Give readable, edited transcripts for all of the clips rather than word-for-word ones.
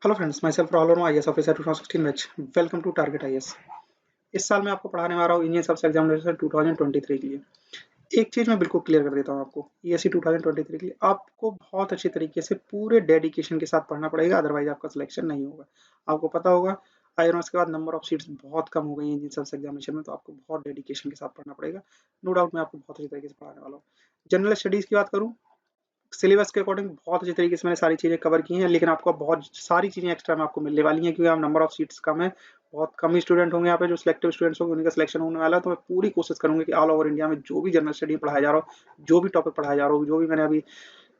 Hello friends, myself Rahul Verma, IAS officer 2016 बैच। Welcome to target IAS. इस साल मैं आपको पढ़ाने वाला हूँ इंडियन सर्विस एग्जामिनेशन 2023 के लिए। एक चीज़ मैं बिल्कुल क्लियर कर देता हूँ आपको, ईएससी 2023 के लिए आपको बहुत अच्छी तरीके से पूरे डेडिकेशन के साथ पढ़ना पड़ेगा, अदरवाइज आपका सिलेक्शन नहीं होगा। आपको पता होगा आयरन के बाद नंबर ऑफ सीट्स बहुत कम हो गई हैं इंडियन सर्विस एग्जामिनेशन में, तो आपको बहुत डेडिकेशन के साथ पढ़ना पड़ेगा। नो डाउट मैं आपको बहुत अच्छी तरीके से पढ़ाने वाला हूँ। जनरल स्टडीज़ की बात करूँ, सिलेबस के अकॉर्डिंग बहुत अच्छी तरीके से मैंने सारी चीज़ें कवर की हैं, लेकिन आपको बहुत सारी चीज़ें एक्स्ट्रा में आपको मिलने वाली हैं, क्योंकि आप नंबर ऑफ सीट्स कम है, बहुत कम ही स्टूडेंट होंगे यहाँ पे जो सिलेक्टिव स्टूडेंट्स होंगे, उनका सिलेक्शन होने वाला है। तो मैं पूरी कोशिश करूँगा कि ऑल ओवर इंडिया में जो भी जनरल स्टडी पढ़ाया जा रहा हो, जो भी टॉपिक पढ़ाया जा रहा हो, जो भी मैंने अभी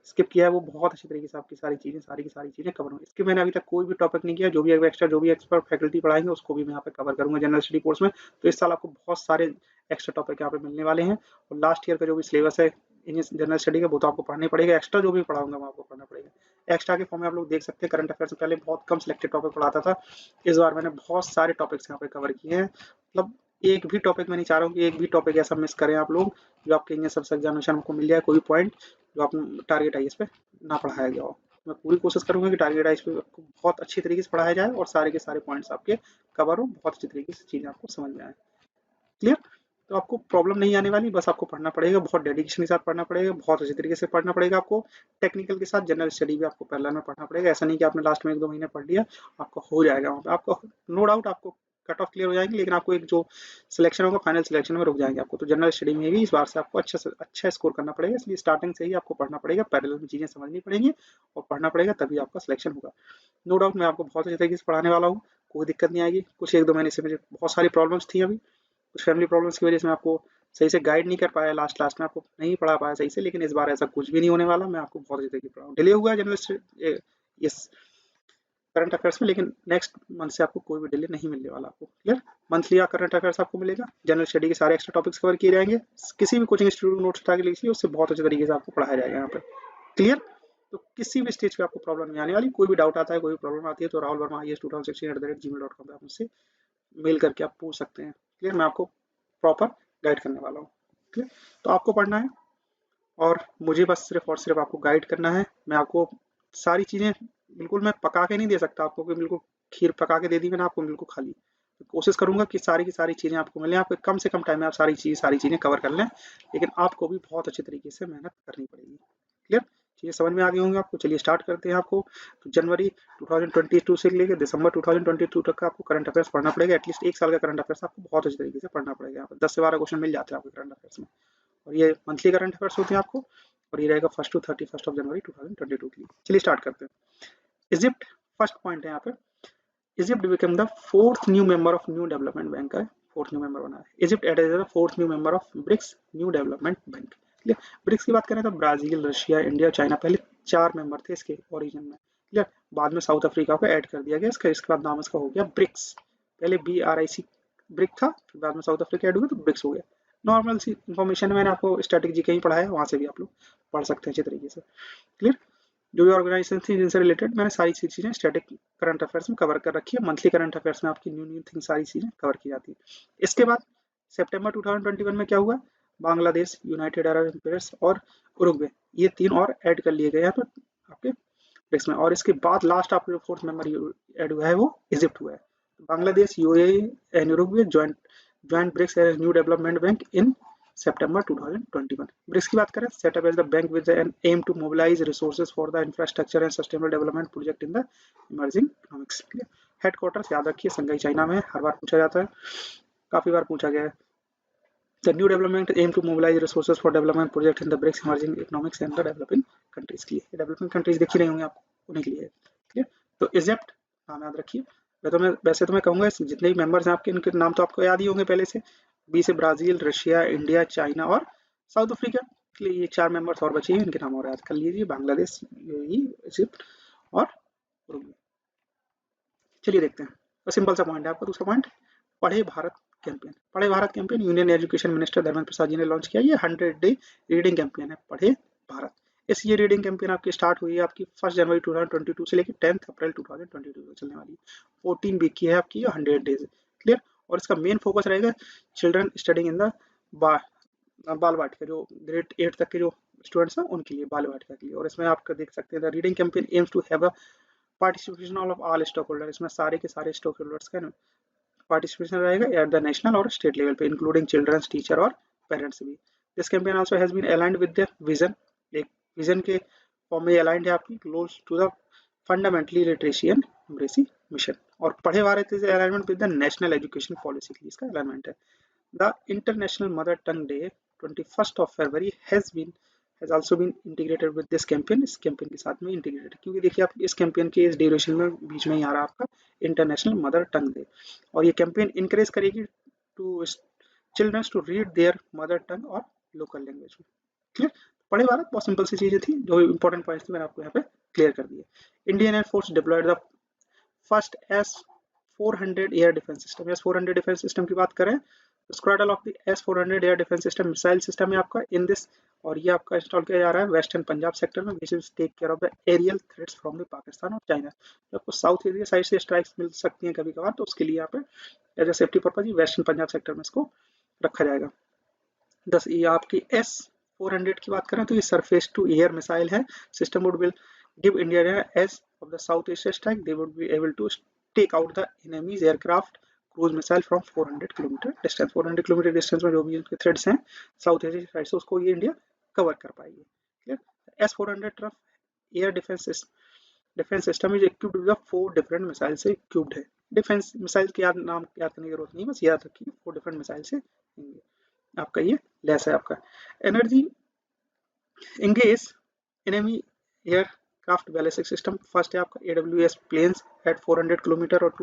स्किप किया है, वो बहुत अच्छी तरीके से आपकी सारी की सारी चीज़ें कवर होंगी। इसके मैंने अभी तक कोई भी टॉपिक नहीं किया, जो भी एक्स्ट्रा जो भी एक्सपर्ट फैकल्टी पढ़ाएंगे उसको भी मैं यहाँ पे कवर करूँगा जनरल स्टडी कोर्स में। तो इस साल आपको बहुत सारे एक्स्ट्रा टॉपिक यहाँ पे मिलने वाले हैं, और लास्ट ईयर का जो भी सिलेबस है जनरल स्टडी का वो तो आपको पढ़ना ही पड़ेगा। एक्स्ट्रा जो भी पढ़ाऊंगा वो आपको पढ़ना पड़ेगा। एक्स्ट्रा के फॉर्म में आप लोग देख सकते हैं, करंट अफेयर्स में पहले बहुत कम सिलेक्टेड टॉपिक पढ़ाता था, इस बार मैंने बहुत सारे टॉपिक्स यहाँ पे कवर किए हैं। मतलब एक भी टॉपिक मैं नहीं चाह रहा हूँ कि एक भी टॉपिक ऐसा मिस करें आप लोग जो आपके इंडियन सर्विस एग्जामिनेशन को मिल जाए, कोई पॉइंट जो आप टारगेट आईएएस पे ना पढ़ाया गया हो। मैं पूरी कोशिश करूंगा कि टारगेट आईएएस पे आपको बहुत अच्छी तरीके से पढ़ाया जाए और सारे के सारे पॉइंट्स आपके कवर हो, बहुत अच्छी तरीके से चीज़ें आपको समझ में आए। क्लियर? तो आपको प्रॉब्लम नहीं आने वाली, बस आपको पढ़ना पड़ेगा, बहुत डेडिकेशन के साथ पढ़ना पड़ेगा, बहुत अच्छे तरीके से पढ़ना पड़ेगा आपको। टेक्निकल के साथ जनरल स्टडी भी आपको पैरेलल में पढ़ना पड़ेगा। ऐसा नहीं कि आपने लास्ट में 1-2 महीने पढ़ लिया, आपको हो जाएगा वहाँ पे। आपको नो डाउट आपको कट ऑफ क्लियर हो जाएंगे, लेकिन आपको एक जो सिलेक्शन होगा फाइनल सिलेक्शन में रुक जाएंगे आपको। तो जनरल स्टडी में भी इस बार से आपको अच्छा स्कोर करना पड़ेगा, इसलिए स्टार्टिंग से ही आपको पढ़ना पड़ेगा, पैरेलल में चीज़ें समझनी पड़ेंगी और पढ़ना पड़ेगा, तभी आपका सिलेक्शन होगा। नो डाउट मैं आपको बहुत अच्छे तरीके से पढ़ाने वाला हूँ, कोई दिक्कत नहीं आएगी। कुछ 1-2 महीने से मुझे बहुत सारी प्रॉब्लम्स थी अभी, कुछ फैमिली प्रॉब्लम्स की वजह से मैं आपको सही से गाइड नहीं कर पाया, लास्ट लास्ट में आपको नहीं पढ़ा पाया सही से, लेकिन इस बार ऐसा कुछ भी नहीं होने वाला। मैं आपको बहुत अच्छी तरीके से पढ़ाऊँ। डिले हुआ है जनरल इस करंट अफेयर्स में, लेकिन नेक्स्ट मंथ से आपको कोई भी डिले नहीं मिलने वाला आपको। क्लियर? मंथली करंट अफेयर्स आपको मिलेगा, जनरल स्टडी के सारे एक्स्ट्रा टॉपिक्स कवर किए जाएंगे। किसी भी कोचिंग इंस्टीट्यूट नोट्स उठा के लीजिए, उससे बहुत अच्छे तरीके से आपको पढ़ाया जाएगा यहाँ पे। क्लियर? तो किसी भी स्टेज पे आपको प्रॉब्लम नहीं आने वाली। कोई भी डाउट आता है, कोई भी प्रॉब्लम आती है, तो राहुल वर्मा IAS 2016@gmail.com पे आप मुझसे मेल करके आप पूछ सकते हैं। क्लियर? मैं आपको प्रॉपर गाइड करने वाला हूँ। क्लियर? तो आपको पढ़ना है और मुझे बस सिर्फ और सिर्फ आपको गाइड करना है। मैं आपको सारी चीज़ें बिल्कुल मैं पका के नहीं दे सकता आपको, कि बिल्कुल खीर पका के दे दी मैंने आपको बिल्कुल खाली। तो कोशिश करूंगा कि सारी की सारी चीज़ें आपको मिलें, आपको कम से कम टाइम में आप सारी चीज़ें कवर कर लें, लेकिन आपको भी बहुत अच्छे तरीके से मेहनत करनी पड़ेगी। क्लियर? चीज़ें समझ में आ गई होंगी आपको। चलिए स्टार्ट करते हैं। आपको तो जनवरी 2022 से लेकर दिसंबर 2022 तक का आपको करंट अफेयर्स पढ़ना पड़ेगा। एटलीस्ट एक साल का करंट अफेयर्स आपको बहुत अच्छे तरीके से पढ़ना पड़ेगा। यहाँ पर 10 से 12 क्वेश्चन मिल जाते हैं आपको करंट अफेयर्स में, और ये मंथली करंट अफेयर्स होते हैं आपको, और ये रहेगा 1 to 31 जनवरी 2022 के लिए। चलिए स्टार्ट करते हैं। इजिप्ट फर्स्ट पॉइंट है यहाँ पे। Egypt become the fourth new member of new development bank का फोर्थ न्यू मेंबर बना है। Egypt add as the fourth new member of BRICS new development bank. Clear? BRICS की बात करें तो ब्राजील, रशिया, इंडिया, चाइना पहले 4 member थे इसके ओरिजिन में। क्लियर? बाद में साउथ अफ्रीका को ऐड कर दिया गया इसका, इसके बाद नाम इसका हो गया ब्रिक्स। पहले BRIC ब्रिक था, फिर बाद में साउथ अफ्रीका ऐड हुआ तो ब्रिक्स हो गया। नॉर्मल सी इन्फॉर्मेशन मैंने आपको स्ट्रेटेजी कहीं पढ़ाया है, वहाँ से भी आप लोग पढ़ सकते हैं अच्छे तरीके से। क्लियर? जो भी ऑर्गेनाइजेशन थी जिनसे रिलेटेड मैंने सारी चीज़ें स्टैटिक करंट अफेयर्स में कवर कर रखी है। मंथली करंट अफेयर्स में आपकी न्यू न्यू थिंग सारी चीज़ें कवर की जाती है। इसके बाद सितंबर 2021 में क्या हुआ, बांग्लादेश, यूनाइटेड अरब एमिरेट्स और उरुग्वे, ये 3 और ऐड कर लिए गए हैं तो आपके ब्रिक्स में। और इसके बाद लास्ट आपका जो फोर्थ मेंबर ऐड हुआ है वो इजिप्ट हुआ है। Bangladesh, UAE and Uruguay joint BRICS as new development bank in September 2021. BRICS की बात करें, set up as the bank with an aim to mobilise resources for the infrastructure and sustainable development project in the emerging economics. Headquarters याद रखिए संघाई China में, हर बार पूछा जाता है, काफी बार पूछा गया है। The new development aim to mobilize resources for development project in the BRICS emerging economics and the developing countries के लिए। डेवलपिंग कंट्रीज दिख ही रही होंगी आपको, उन्हीं के लिए है। क्लियर? तो इजिप्ट नाम याद रखिए। वैसे तो मैं कहूँगा जितने भी मेंबर्स हैं आपके, इनके नाम तो आपको याद ही होंगे पहले से। बी से ब्राजील, रशिया, इंडिया, चाइना और साउथ अफ्रीका के लिए ये 4 मेंबर्स और बचे हैं, इनके नाम और याद कर लीजिए, बांग्लादेश, यूएई, इजिप्ट और उरुग्वे। चलिए देखते हैं। तो सिंपल सा पॉइंट है आपका। दूसरा पॉइंट, पढ़े भारत कैंपेन। पढ़े Bharat campaign union education minister Dharmendra Prasad ji ने लॉन्च किया। ये 100 डे रीडिंग कैंपेन है, पढ़े भारत। इस ये रीडिंग कैंपेन आपकी स्टार्ट हुई है आपकी 1 जनवरी 2022 से लेकर 10 अप्रैल 2022 तक चलने वाली है। 14 वीक की है आपकी, 100 डेज। क्लियर? और इसका मेन फोकस रहेगा चिल्ड्रन स्टडिंग इन द बाल वाटिका, जो ग्रेड 8 तक के जो स्टूडेंट्स हैं उनके लिए, बाल वाटिका के लिए। और इसमें आप देख सकते हैं the reading campaign aims to have a participation of all stock holder, इसमें सारे के सारे स्टॉक होल्डर्स का पार्टिसिपेशन रहेगा एट द नेशनल और स्टेट लेवल पे, इंक्लूडिंग चिल्ड्रंस, टीचर और पेरेंट्स भी। This campaign also has been aligned with the vision, एक विजन के फॉर्म में अलाइंड है आपकी, close to the fundamentally literacy and numeracy mission. और Padhe Bharat is alignment with the national education policy के लिए इसका अलाइनमेंट है। The international mother tongue day 21 February has also been integrated with this campaign, इस campaign के साथ में इंटीग्रेटेड, क्योंकि देखिए आप इस कैंपेन के इस ड्यूरेशन में बीच में ही आ रहा है आपका इंटरनेशनल मदर टंग डे, और ये कैंपेन इंकरेज करेगी to childrens to read their mother tongue और लोकल लैंग्वेज में। क्लियर? पढ़े भारत बहुत सिंपल सी चीजें थी, जो इंपॉर्टेंट पॉइंट्स थे मैंने आपको यहाँ पे क्लियर कर दिए। Indian air force deployed the first S-400 air defence system. S-400 defence system की बात करें, squadron of the S-400 air defence system missile system है आपका इन दिस, और ये आपका इंस्टॉल किया जा रहा है वेस्टर्न पंजाब सेक्टर में, which will take care of the aerial threats from the Pakistan और चाइना। जब आपको साउथ एरिया साइड से स्ट्राइक्स मिल सकती हैं कभी कभार, तो उसके लिए यहाँ पे as a safety purpose western Punjab sector में इसको रखा जाएगा। ये आपकी S-400 की बात करें तो ये सरफेस टू एयर मिसाइल है system, would will give India edge of the south east strike, they would be able to take out the enemies aircraft cruise missile from 400 kilometre distance. 400 kilometre distance में जो भी उनके threads हैं south Asia side से, उसको ये India cover कर पाएगी। Clear? S-400 turf air defence system is equipped with 4 different missile से इक्विप्ड है। डिफेंस मिसाइल के नाम याद करने की जरूरत नहीं, बस याद रखिए 4 डिफरेंट मिसाइल से आपका ये लेस है। आपका energy engage enemy aircraft ballistic system first है आपका AWS प्लेन्स एट 400 किलोमीटर और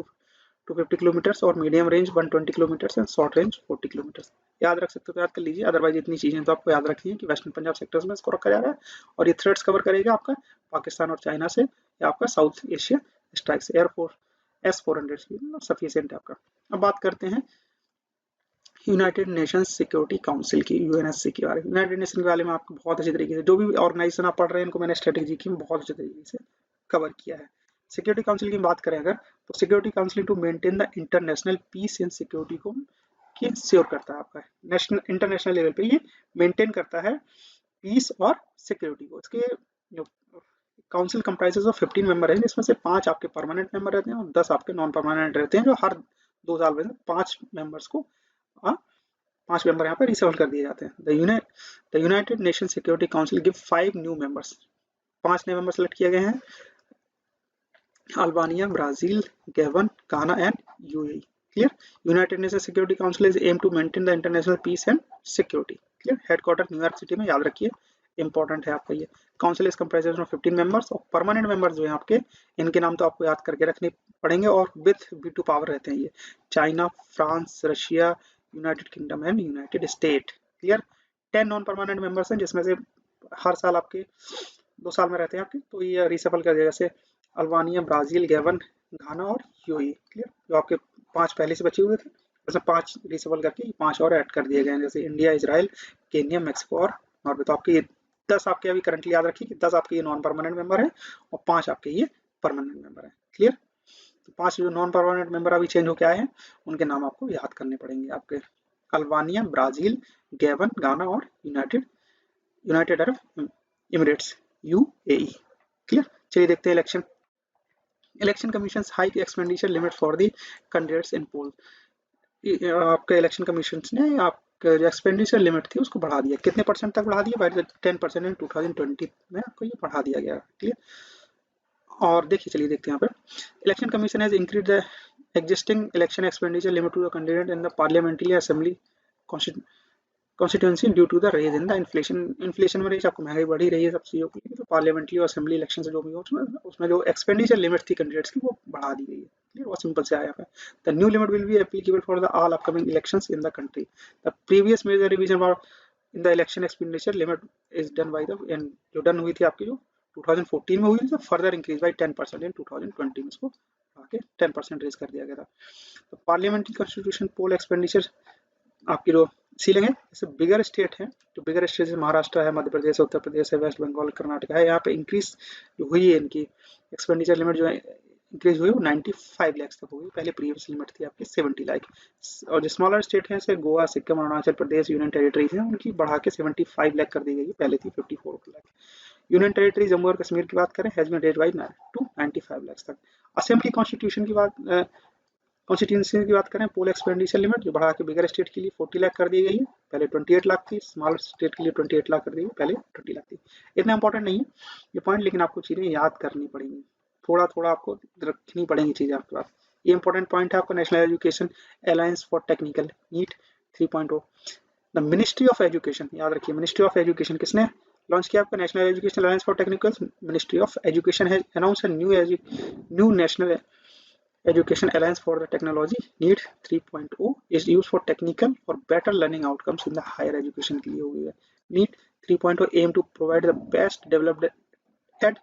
250 किलोमीटर्स, और medium range 120 kilometres and short range 40 kilometres. याद रख सकते हो तो याद कर लीजिए, अदरवाइज इतनी चीजें तो आपको याद रखनी है कि वेस्टर्न पंजाब सेक्टर्स में इसको रखा जा रहा है, और ये थ्रेट्स कवर करेगा आपका पाकिस्तान और चाइना से, या आपका south Asia strikes. Air force S-400 sufficient है आपका। अब बात करते हैं यूनाइटेड नेशंस सिक्योरिटी काउंसिल की, UNSC के बारे में। यूनाइटेड नेशन के बारे में आपको बहुत अच्छी तरीके से, जो भी ऑर्गेनाइजेशन आप पढ़ रहे हैं इनको मैंने स्ट्रेटेजी की बहुत अच्छे तरीके से कवर किया है। सिक्योरिटी काउंसिल की बात करें अगर, तो security council to maintain the international peace and security को की श्योर करता है आपका नेशनल इंटरनेशनल लेवल पे, ये मेंटेन करता है पीस और सिक्योरिटी को। इसके काउंसिल कंप्राइजेस ऑफ 15 मेंबर है, जिसमें से 5 आपके परमानेंट मेंबर रहते हैं और 10 आपके नॉन परमानेंट रहते हैं, जो हर 2 साल में 5 मेंबर्स को 5 मेंबर यहाँ पे रिसफल कर दिए जाते हैं। The United Nation security council give 5 new members, 5 नए मेंबर सेलेक्ट किए गए हैं, Albania, Brazil, Gabon, Ghana and UAE। Clear? United Nation security council is aim to maintain the international peace and security. Clear? Headquarter New York city में, याद रखिए important है आपका ये। Council is comprises of 15 members, और परमानेंट मेंबर्स जो है आपके, इनके नाम तो आपको याद करके रखने पड़ेंगे, और विथ वीटो पावर रहते हैं ये China, France, Russia, United kingdom and United state. Clear? 10 non permanent members हैं, जिसमें से हर साल आपके 2 साल में रहते हैं आपके, तो ये रिसफल कर दिया, जैसे अल्बानिया, ब्राजील, गैबन, घाना और UAE। क्लियर? जो आपके 5 पहले से बचे हुए थे, उसमें 5 रिसफल करके 5 और ऐड कर दिए गए हैं, जैसे इंडिया, इजराइल, केन्या, मैक्सिको और नॉर्वे। तो आपके 10 आपके अभी करंटली याद रखिए कि 10 आपके ये नॉन परमानेंट मेंबर है और 5 आपके ये परमानेंट मेंबर है। क्लियर? तो 5 जो नॉन परमानेंट मेंबर अभी चेंज होके आए हैं, उनके नाम आपको याद करने पड़ेंगे आपके, अल्बानिया, ब्राजील, गैबन, गाना और United Arab Emirates UAE। Clear? चलिए देखते हैं election commission hike expenditure limit for the candidates in poll. आपके इलेक्शन कमीशन ने आपका जो एक्सपेंडिचर लिमिट थी उसको बढ़ा दिया, कितने % तक बढ़ा दिया? बाय 10% इन 2020 में आपको ये बढ़ा दिया गया। क्लियर? और देखिए, चलिए देखते हैं यहाँ पे, election commission has increase the existing election expenditure limit to the candidate in the parliamentary assembly constituency due to the raise in the inflation में रेज, आपको महंगाई बढ़ी रही है सब चीज़ों की, तो पार्लियामेंट्री और असेंबली इलेक्शन से जो भी हो उसमें जो एक्सपेंडिचर लिमिट थी कैंडिडेट्स की वो बढ़ा दी गई है। क्लियर? बहुत सिंपल से आया है। The new limit will be applicable for the all upcoming elections in the country. The previous major revision for in the election expenditure limit is done by the, जो डन हुई थी आपकी जो 2014 में हुई थी, फर्दर इंक्रीज बाय 10% इन 2020 में इसको आके 10% रेज कर दिया गया था। तो पार्लियामेंट्री कॉन्स्टिट्यूशन पोल एक्सपेंडिचर आपकी जो सीलिंग है, जैसे बिगर स्टेट है, जो बिगर स्टेट है महाराष्ट्र है, मध्य प्रदेश है, उत्तर प्रदेश है, वेस्ट बंगाल, कर्नाटक है, यहाँ पे इंक्रीज जो हुई है इनकी एक्सपेंडिचर लिमिट जो है इंक्रीज हुई वो 95 लाख तक हुई, पहले प्रीवियस लिमिट थी आपकी 70 लाख। और जो स्मॉलर स्टेट है जैसे गोवा, सिक्किम, अरुणाचल प्रदेश, यूनियन टेरिटरीज है, उनकी बढ़ा के 75 लाख कर दी गई, पहले थी 54 लाख। यूनियन टेरिटरी जम्मू और कश्मीर की बात करें, has been raised by to 95 lakh तक। असेंबली कॉन्स्टिट्यूशन की बात कॉन्स्टिट्यूंसी की बात करें, पोल एक्सपेंडिचर लिमिट जो बढ़ा के बिगर स्टेट के लिए 40 लाख कर दी गई है, पहले 28 लाख थी, स्मॉल स्टेट के लिए 28 लाख कर दी गई, पहले 20 लाख थी। इतना इंपॉर्टेंट नहीं है ये पॉइंट, लेकिन आपको चीज़ें याद करनी पड़ेंगी, थोड़ा थोड़ा आपको रखनी पड़ेंगी चीज़ें आपके पास। ये इंपॉर्टेंट पॉइंट है आपका, national education alliance for technical NEAT 3.0। The ministry of education, याद रखिए मिनिस्ट्री ऑफ एजुकेशन किसने लॉन्च किया आपका, national education alliance for technical. Ministry of education has announced a new national Education Alliance for the Technology NEET 3.0 is used for technical or better learning outcomes in the higher education के लिए हो गई है। NEET 3.0 aim to provide the best developed ed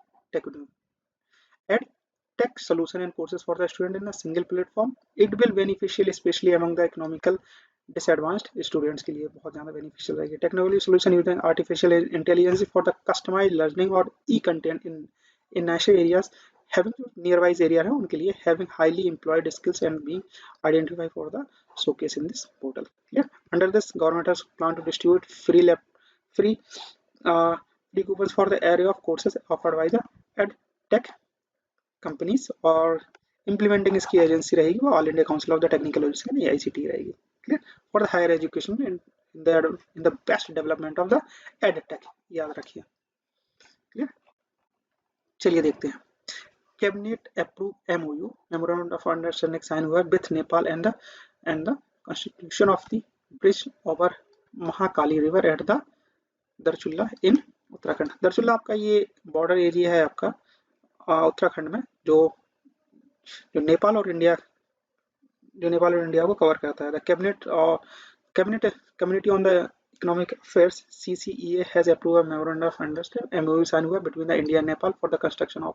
tech solution and courses for the student in a single platform. It will beneficial especially among the economical disadvantaged students के लिए बहुत ज़्यादा beneficial रहेगी। Technology solution using artificial intelligence for the customized learning or e-content in niche areas having nearby area है उनके लिए, having highly employed skills and being identified for the showcase in this portal. Clear? Under this, government has planned to distribute free coupons for the area of courses offered by the ed tech companies, और implementing इसकी agency रहेगी वो all India council of the technical education AICTE रहेगी। Clear? For the higher education in the best development of the ed tech, याद रखिए। Clear? चलिए देखते हैं। Cabinet approve MOU memorandum of understanding sign हुआ with Nepal and the constitution of the bridge over Mahakali river at the Darchula in Uttarakhand. Darchula आपका ये border area है आपका उत्तराखंड में, जो नेपाल और इंडिया को कवर करता है। The cabinet community on the economic affairs CCEA has approved a memorandum of understanding MOU sign हुआ between the India and Nepal for the construction of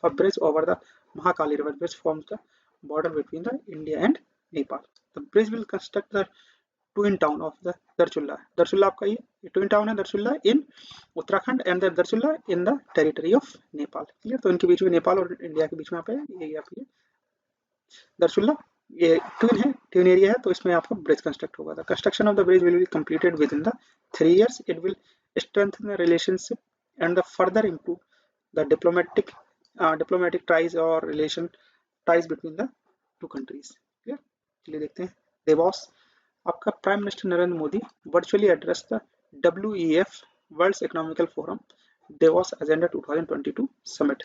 a bridge over the Mahakali river which forms the border between the India and Nepal. The bridge will construct the twin town of the Darchula. Darchula आपका ये twin town है, Darchula in Uttarakhand and the Darchula in the territory of Nepal. Clear? तो इनके बीच में, नेपाल और India के बीच में पे ये आपकी दरचुल्ला ये ट्विन एरिया है, तो इसमें आपका ब्रिज कंस्ट्रक्ट होगा। The construction of the bridge will be completed within the 3 years. It will strengthen the relationship and the further improve the diplomatic ties और relation ties between the two countries. Clear? चलिए देखते हैं। Davos आपका prime minister Narendra Modi virtually address the WEF world economical forum Davos agenda 2022 summit.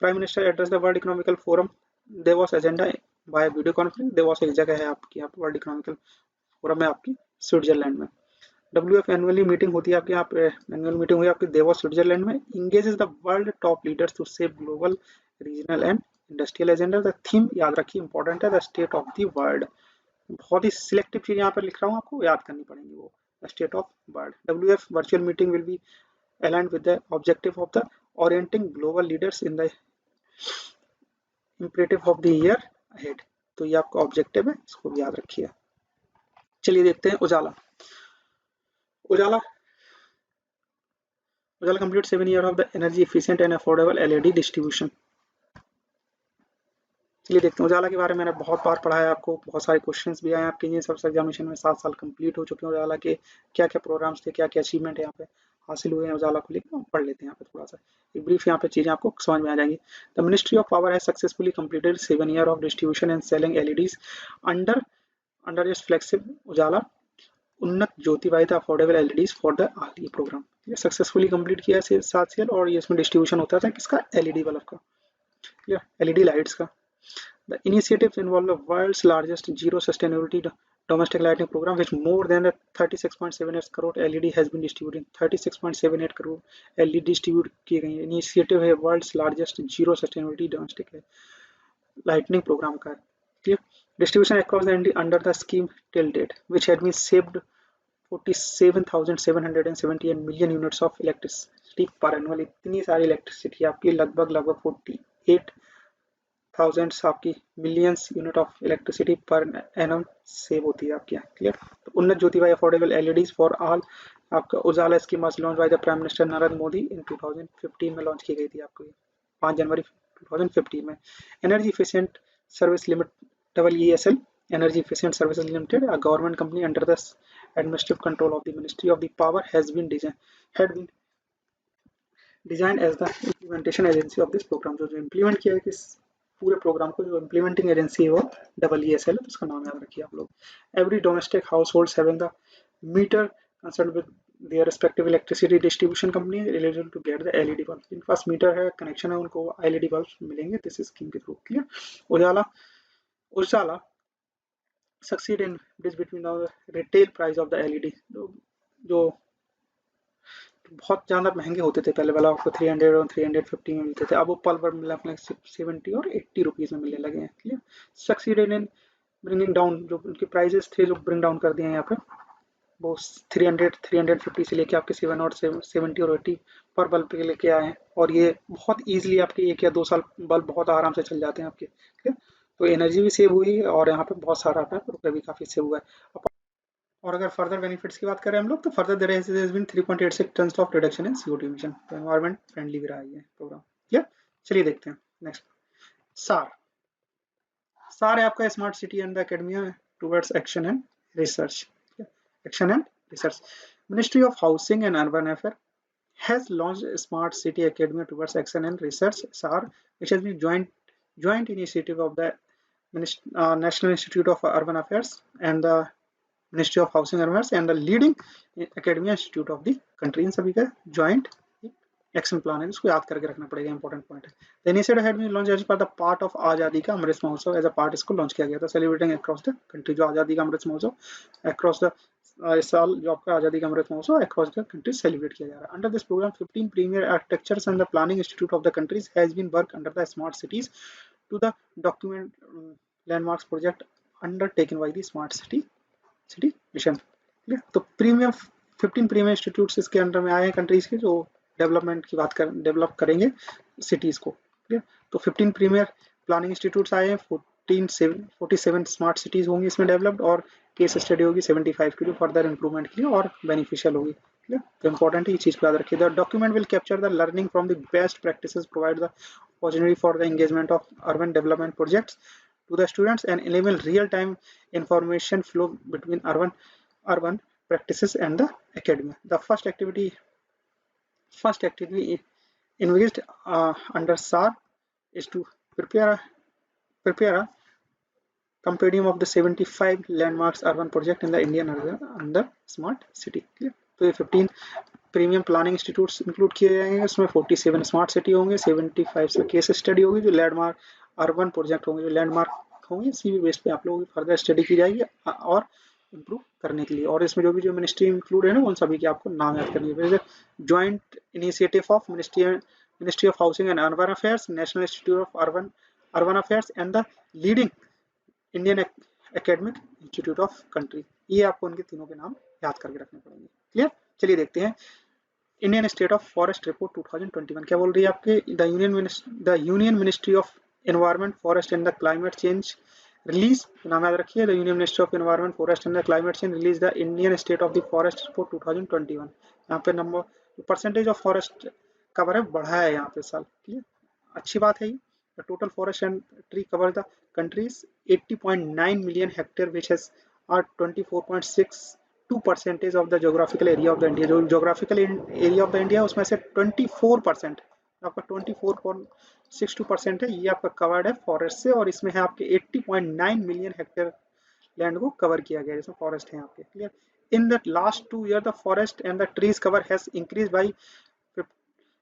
Prime minister address the world economical forum Davos agenda bye video conference. Davos एक जगह है आपकी, आप world economical forum है आपकी स्विट्जरलैंड में। WEF एनुअली मीटिंग होती है आपकी, यहाँ पे एनुअल मीटिंग हुई आपकी देवोस स्विट्जरलैंड में। Engages the world top leaders to shape global regional and industrial agenda. The theme याद रखिए इंपॉर्टेंट है, the state of the world. बहुत ही सिलेक्टिव चीज यहाँ पर लिख रहा हूँ, आपको याद करनी पड़ेगी वो, state of world. WEF virtual meeting will be aligned with the objective of the orienting global leaders in the imperative of the year ahead। तो ये आपका ऑब्जेक्टिव है, इसको भी याद रखिए। चलिए देखते हैं उजाला। उजाला complete 7 years of the energy efficient and affordable LED distribution। चलिए देखते हैं उजाला के बारे में। मैंने बहुत बार पढ़ा है आपको, बहुत सारे क्वेश्चंस भी आए आपके इंजीनियरिंग सर्विस एग्जामिनेशन में। 7 साल कंप्लीट हो चुके हैं उजाला के, क्या क्या प्रोग्राम्स थे, क्या क्या अचीवमेंट है यहाँ पे हासिल हुए हैं उजाला को लेकर, पढ़ लेते हैं यहाँ पे थोड़ा सा एक ब्रीफ, यहाँ पे चीजें आपको समझ में आ जाएंगी। The ministry of power has successfully completed 7 years of distribution and selling LEDs under its flagship Ujala Unnat Jyoti वाहिता अफोर्डेबल LEDs फॉर द ये प्रोग्राम। ये सक्सेसफुली कंप्लीट किया 7 साल, और ये इसमें डिस्ट्रीब्यूशन होता था किसका, LED बल्ब का, LED लाइट्स का। The initiative involved the world's largest zero sustainability domestic lighting program, which more than 36.78 crore LED has been distributed। 36.78 crore LED distribute किए गए। इनिशिएटिव है world's largest zero sustainability domestic lightning programme का। Clear? Distribution across the India under the scheme till date which had been saved 47,778 million units of electricity per annum। इतनी सारी electricity आपकी लगभग 48,000 आपकी millions unit of electricity per annum save होती है आपके यहाँ। क्लियर? तो Unnat Jyoti by affordable LEDs for all आपका Ujala scheme was launch by the prime minister Narendra Modi in 2015 में लॉन्च की गई थी आपको, 5 जनवरी 2015 में। Energy efficient service limited EESL energy efficient services limited, a government company under the administrative control of the ministry of the power had been design as the implementation agency of this programme, जो implement किया है किस पूरे programme को, जो implementing agency है वो EESL है, तो उसका नाम याद रखिए आप लोग। Every domestic household having the meter concern with their respective electricity distribution company eligible to get the LED bulb, जिनके पास मीटर है, कनेक्शन है, उनको LED बल्ब मिलेंगे दिस स्कीम के through. Clear. Ujala Ujala succeed in bridge between the retail price of the LED, जो बहुत ज़्यादा महंगे होते थे पहले वाला, आपको 300 और 350 में मिलते थे, अब वो पल पर मिला अपने 70 और 80 रुपीज़ में मिलने लगे हैं। Clear. Succeeded in bringing down, जो उनके प्राइजेस थे जो ब्रिंग डाउन कर दिए हैं यहाँ पे, वो 300 350 से लेके आपके 7 और 70 और 80 पर बल्ब पे लेके आए हैं, और ये बहुत ईजिली आपके 1 या 2 साल बल्ब बहुत आराम से चल जाते हैं आपके। ठीक है, तो एनर्जी भी सेव हुई है और यहाँ पे बहुत सारा रुपये भी काफ़ी सेव हुआ है। और अगर फर्दर बेनिफिट्स की बात करें हम लोग, तो further there has been 3.86 tons of reduction in CO2 emission, तो एनवायरमेंट फ्रेंडली भी रहा है ये प्रोग्राम। या चलिए देखते हैं नेक्स्ट। सार सार है आपका smart city and the academia towards action and research. Action and research, ministry of housing and urban affair has launched a Smart City Academy towards Action and Research (SAR), which has been joint initiative of the National Institute of Urban Affairs and the Ministry of Housing and Affairs and the leading academia institute of the country। इन सभी का joint action plan है, इसको याद करके रखना पड़ेगा, important point है। The initiative had been launch as per the part of Azadi का अमृत महोत्सव, एज अ पार्ट इसको लॉन्च किया गया था, सेलिब्रेटिंग अक्रॉस द कंट्री, जो आज़ादी का अमृत महोत्सव अक्रॉस द इस साल जो आपका आज़ादी का Amrit Mahotsav across the country celebrate किया जा रहा है। Under this programme 15 premier architectures and the planning institute of the countries has been work under the smart cities to the document landmarks project undertaken by the smart city mission. तो premium 15 premium institutes इसके under में आए हैं countries के, जो development की बात कर डेवलप करेंगे सिटीज को। क्लियर। तो 15 प्रीमियर प्लानिंग इंस्टीट्यूट्स आए हैं, 47 स्मार्ट सिटीज होंगी इसमें डेवलप्ड, और केस स्टडी होगी 75 की, जो फर्दर इंप्रूवमेंट के लिए और बेनिफिशियल होगी। क्लियर। तो इंपॉर्टेंट है ये चीज को याद रखिए। The document will capture the learning from the best practices, provide the opportunity for the engagement of urban development projects to the students and enable real-time information flow between urban practices and the academia. The first activity envisaged under SAR is to prepare a compendium of the 75 landmarks urban project in the Indian under smart city। तो ये 15 premium planning institutes include किए जाएंगे, उसमें 47 smart city होंगे, 75 से case study होगी, जो landmark urban project होंगे, जो लैंडमार्क होंगे, इसी बेस पे आप लोगों की फर्दर स्टडी की जाएगी और इम्प्रूव करने के लिए। और इसमें जो मिनिस्ट्री इंक्लूड है ना, उन सभी के आपको नाम याद करनी है। Joint initiative of ministry of housing and urban affairs, national institute of urban affairs and the leading Indian academic institute of country. ये आपको उनके तीनों के नाम याद करके रखने पड़ेंगे। क्लियर। चलिए देखते हैं Indian state of forest report 2021 क्या बोल रही है आपके। The union ministry of environment forest and the climate change release, नाम याद रखिए, the union ministry of environment forest and the climate change release the Indian state of the forest report 2021। यहाँ पे number percentage of forest cover है बढ़ा है यहाँ पे साल। क्लियर, अच्छी बात है ये। The total forest and tree cover the country's 80.9 million hectare, which has 24.62% of the geographical area of the India। जो geographical area of the India उसमें से 24%, आपका 24.62% है, ये आपका कवर्ड है फॉरेस्ट से, और इसमें है आपके 80.9 मिलियन हेक्टेयर लैंड को कवर किया गया जिसमें फॉरेस्ट है आपके। Clear. In the last 2 years the forest and the trees cover has increased by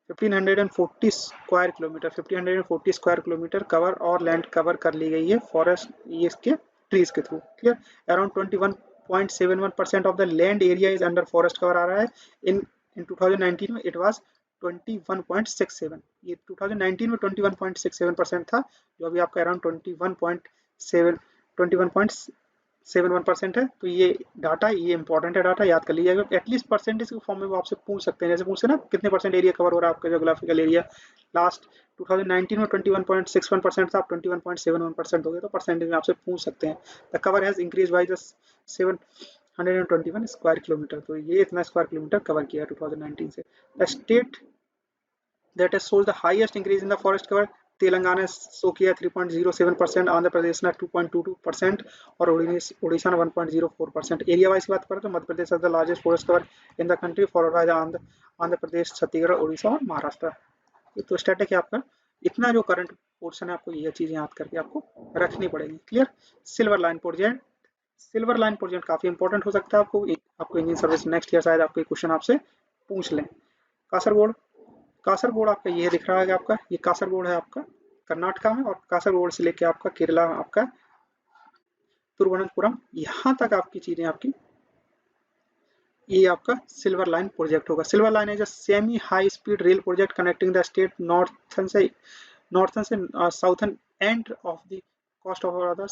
1540 square kilometre, 1540 square kilometre cover और लैंड कवर कर ली गई है फॉरेस्ट ये इसके ट्रीज के through. Clear. Around 21.71% of the land area is under forest cover आ रहा है। इन 2019 में इट वाज 21.67, ये 2019 में 21.67% था, जो अभी आपका अराउंड 21.71% है। तो ये डाटा, ये इंपॉर्टेंट है डाटा, याद कर लीजिएगा। एटलीस्ट परसेंटेज के फॉर्म में वो आपसे पूछ सकते हैं, जैसे पूछते हैं ना कितने परसेंट एरिया कवर हो रहा है आपका जोग्राफिकल एरिया। लास्ट 2019 में 21.61% था, आप 21.71% हो गए, तो परसेंटेज में आपसे पूछ सकते हैं। The cover has increase by the 721 square kilometre, तो ये इतना स्क्वायर किलोमीटर कवर किया 2019 से। The state that has shown the highest increase in the forest cover Telangana show किया 3.07%, आंध्र प्रदेश ने 2.22% और उड़ीसा ने 1.04%। एरिया वाइज बात करें तो Madhya Pradesh is the largest forest cover in the country, followed by the Andhra Pradesh, Chhattisgarh, Orissa और महाराष्ट्र। तो स्टैटिक है आपका। इतना जो करंट पोर्शन है आपको ये चीजें याद करके आपको रखनी पड़ेगी। Clear. Silver line project, silver line project काफी इंपॉर्टेंट हो सकता है आपको इंजीनियरिंग सर्विस नेक्स्ट ईयर शायद आपको क्वेश्चन आपसे पूछ लें। कासरगोड, कासरगोड आपका ये दिख रहा है आपका, ये कासरगोड है आपका कर्नाटका में, और कासरगोड से लेके आपका केरला में आपका तिरुवनंतपुरम, यहाँ तक आपकी चीजें आपकी ये आपका सिल्वर लाइन प्रोजेक्ट होगा। Silver line is a semi high speed rail project connecting the state northern से southern end of the cost of around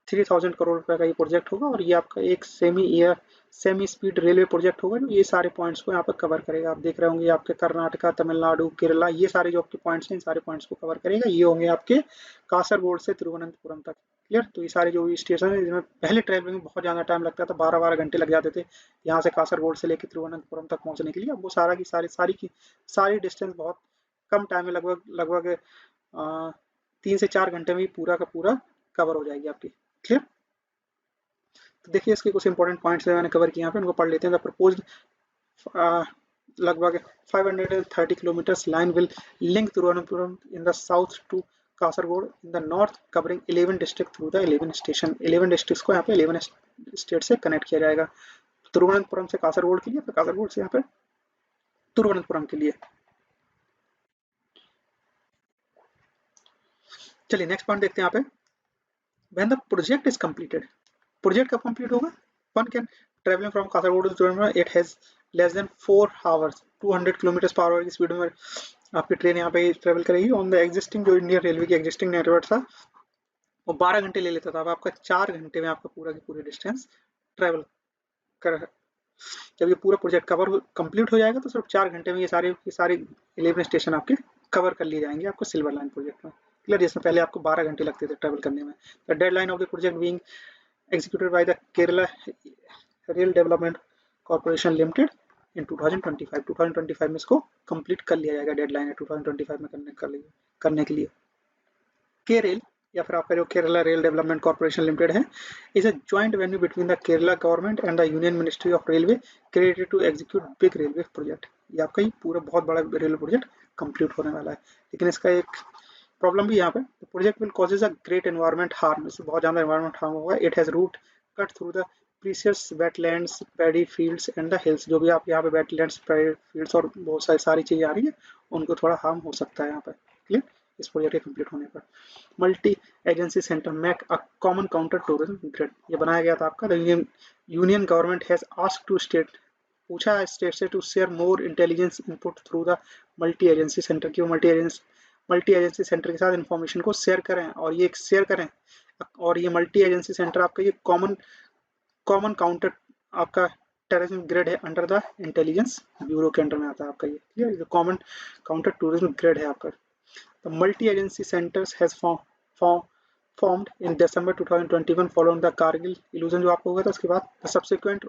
63,000 crore रुपए का ये प्रोजेक्ट होगा, और ये आपका एक सेमी स्पीड रेलवे प्रोजेक्ट होगा जो ये सारे पॉइंट्स को यहाँ पर कवर करेगा। आप देख रहे होंगे आपके कर्नाटका, तमिलनाडु, केरला, ये सारे जो आपके पॉइंट्स हैं इन सारे पॉइंट्स को कवर करेगा। ये होंगे आपके कासरगोड से तिरुवनंतपुरम तक। क्लियर। तो ये सारे जो स्टेशन है जिनमें पहले ट्रेवलिंग में बहुत ज़्यादा टाइम लगता था, 12-12 घंटे लग जाते थे यहाँ से कासरगोड से लेकर तिरुवनंतपुरम तक पहुँचने के लिए। अब वो सारा की सारी डिस्टेंस बहुत कम टाइम में लगभग 3 से 4 घंटे में ही पूरा का पूरा कवर हो जाएगी आपकी। क्लियर। तो देखिए इसके कुछ इंपॉर्टेंट पॉइंट्स मैंने कवर किए यहाँ पे, उनको पढ़ लेते हैं। द प्रपोज्ड लगभग 530 kilometres line will link Thiruvananthapuram in the south to Kasaragod in the north, covering 11 district through the 11 station. 11 districts को यहाँ पे 11 स्टेट से कनेक्ट किया जाएगा। तिरुवनंतपुरम से कासरगोड के लिए, फिर कासरगोड से यहाँ पे तिरुवनंतपुरम के लिए। चलिए नेक्स्ट पॉइंट देखते हैं यहाँ पे। When the project is completed, project कब कंप्लीट होगा? One can travelling from Kasaragod to Thiruvananthapuram, it has less than 4 hours, 200 kilometre per hour की स्पीड में आपकी ट्रेन यहाँ पे ट्रेवल करेगी। ऑन द एग्जिस्टिंग जो इंडियन रेलवे की एग्जिस्टिंग नेटवर्क था वो 12 घंटे ले लेता था, अब आपका 4 घंटे में आपका पूरा की पूरी डिस्टेंस ट्रेवल कर। जब ये पूरा प्रोजेक्ट कवर कंप्लीट हो जाएगा तो सिर्फ 4 घंटे में ये सारे 11 स्टेशन आपके कवर कर लिए जाएंगे आपको सिल्वर लाइन प्रोजेक्ट में। क्लियर। जिसमें पहले आपको 12 घंटे लगते थे ट्रेवल करने में। The deadline of the project being executed by the Kerala Rail Development Corporation Limited in 2025। 2025 में इसको कंप्लीट कर लिया जाएगा, डेडलाइन है 2025 में करने के लिए। केरेल या फिर आपका जो Kerala rail development corporation limited है, is a joint venue between the Kerala government and the union ministry of railway created to execute big railway project. ये आपका ही पूरा बहुत बड़ा रेलवे प्रोजेक्ट कंप्लीट होने वाला है, लेकिन इसका एक प्रॉब्लम भी यहाँ पे, project will causes a great environment harm, इससे बहुत ज़्यादा एनवायरमेंट हार्म होगा। It has route cut through the precious wetlands, paddy fields and the hills. जो भी आप यहाँ पे वेटलैंड्स, पैडी फील्ड्स और बहुत सारी चीज़ें आ रही है उनको थोड़ा हार्म हो सकता है यहाँ पे। क्लियर। इस प्रोजेक्ट के कंप्लीट होने पर multi agency centre MAC a common counter terrorism grid, ये बनाया गया था आपका। Union government has asked to state, पूछा है स्टेट से to share more intelligence input through the multi agency centre की। मल्टी एजेंसी सेंटर के साथ इंफॉर्मेशन को शेयर करें, और ये शेयर करें, और ये मल्टी एजेंसी सेंटर आपका ये कॉमन काउंटर आपका टूरिज्म ग्रिड है अंडर द इंटेलिजेंस ब्यूरो के अंडर में आता है आपका ये। क्लियर। जो कॉमन काउंटर टूरिज्म ग्रिड है आपका। The multi agency centres has formed in December 2021 following the Kargil illusion जो आपको हुआ था, उसके बाद the subsequent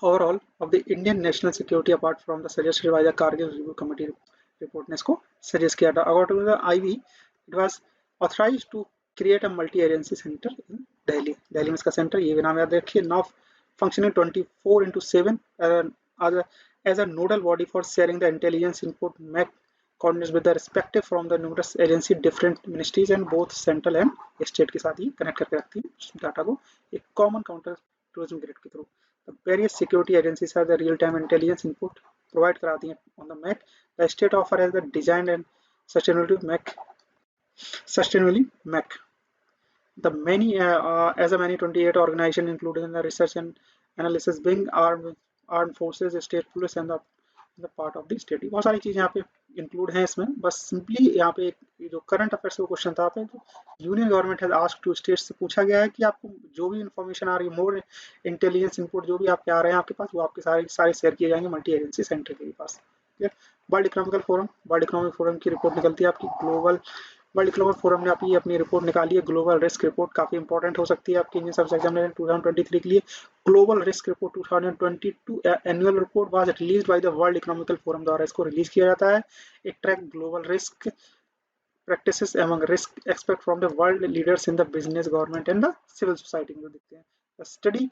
overall of the Indian national security apart from the suggested by the Kargil review committee report ने इसको सजेस्ट किया था। According to the IV it was authorised to create a multi agency centre in Delhi. Delhi में इसका सेंटर, ये भी नाम याद रखिए, now functioning 24/7 as a nodal body for sharing the intelligence input, MAC coordinates with the respective from the numerous agency different ministries and both central and state के साथ ही कनेक्ट करके रखती है डाटा को एक कॉमन काउंटर टूरिज्म ग्रिड के through. The various security agencies have the real-time intelligence input provide कराती हैं on the MAC. The state offer has the design and sustainability MAC. The many as a many 28 organizations included in the research and analysis being armed forces, state police and the part of the state। बहुत सारी चीज़ें यहाँ पे include हैं इसमें। बस simply यहाँ पे जो करंट अफेयर्स का क्वेश्चन था पे, union government has asked to states से पूछा गया है कि आपको जो भी इंफॉर्मेशन आ रही है, मोर इंटेलिजेंस इनपुट जो भी आपके आ रहे हैं आपके पास, वो आपके सारे शेयर किए जाएंगे मल्टी एजेंसी सेंटर के पास। वर्ल्ड इकोनॉमिक फोरम की रिपोर्ट निकलती है आपकी, ग्लोबल वर्ल्ड इकोनॉमिक फोरम ने अपनी रिपोर्ट निकाली है, ग्लोबल रिस्क रिपोर्ट, काफी इंपॉर्टेंट हो सकती है आपके इंडियन सर्विस एग्जामिनेशन 2023 के लिए। Global risk report 2022 annual report was released by the world economical forum द्वारा इसको रिलीज किया जाता है। It track global risk practices among risk experts from the world leaders in the business, government and the civil society में देखते हैं। Study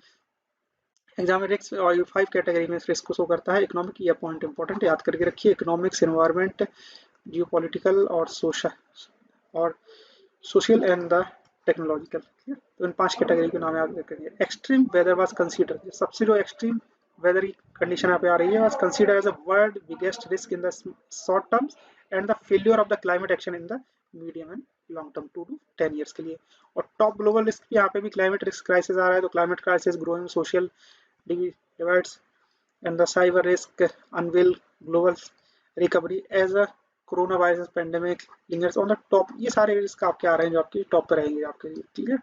exam में risk और 5 कैटेगरी में रिस्क को शो करता है। इकोनॉमिक, ये पॉइंट इंपॉर्टेंट याद करके रखिए, इकोनॉमिक्स, एनवायरमेंट, जियोपॉलिटिकल और सोशल एंड द टेक्नोलॉजिकल। तो इन 5 कैटेगरी के नाम याद रखेंगे। एक्सट्रीम वेदर वाज कंसीडर, सबसे जो एक्सट्रीम वेदर की कंडीशन यहाँ पे आ रही है, was consider as a world biggest risk in the short terms and the failure of the climate action in the medium and long term 2 to 10 years के लिए। और टॉप ग्लोबल रिस्क यहाँ पे भी क्लाइमेट रिस्क क्राइसिस आ रहा है, तो climate crisis, growing social divides and the cyber risk, uneven global recovery as a coronavirus pandemic lingers on the top. ये सारे रिस्क आपके आ रहे हैं जो आपके टॉप पे रहेंगे आपके लिए, क्लियर।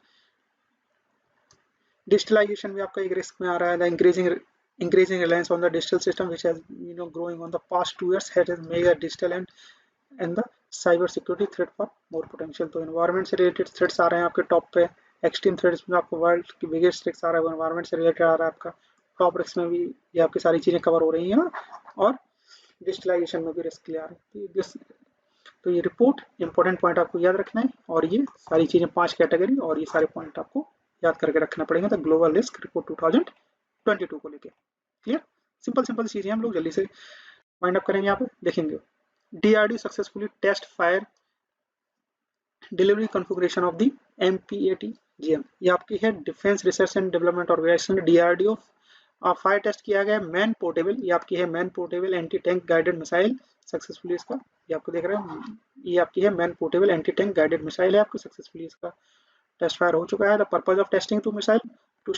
डिजिटलाइजेशन भी आपका एक रिस्क में आ रहा है। The increasing reliance on the digital system which has growing on the past 2 years has made the digital and the cyber security threat for more potential। तो environment से related threats आ रहे हैं आपके टॉप पे। extreme threats में आपको world की biggest risk आ रहा है, वो environment से related आ रहा है आपका। टॉप रिस्क में भी ये आपकी सारी चीजें कवर हो रही हैं, और डिजिटलाइजेशन में भी रिस्क ले आ रहे हैं। तो ये रिपोर्ट इंपॉर्टेंट पॉइंट आपको याद रखना है, और ये सारी चीजें 5 कैटेगरी और ये सारे पॉइंट आपको याद करके रखना पड़ेगा। तो ग्लोबल रिस्क रिपोर्ट 2022 को लेके, क्लियर। सिंपल चीजें हम लोग जल्दी से फाइंड अप करेंगे, यहाँ पे देखेंगे। DRDO successfully test fire delivery configuration of the MPATGM, ये आपकी है defence research and development organisation DRDO। Fire test किया गया मैन पोर्टेबल, ये आपकी है man portable anti tank guided missile successfully, इसका ये आपको देख रहे हैं, ये आपकी है man portable anti tank guided missile है आपको, सक्सेसफुली इसका टेस्ट फायर हो चुका है। The purpose of testing to missile to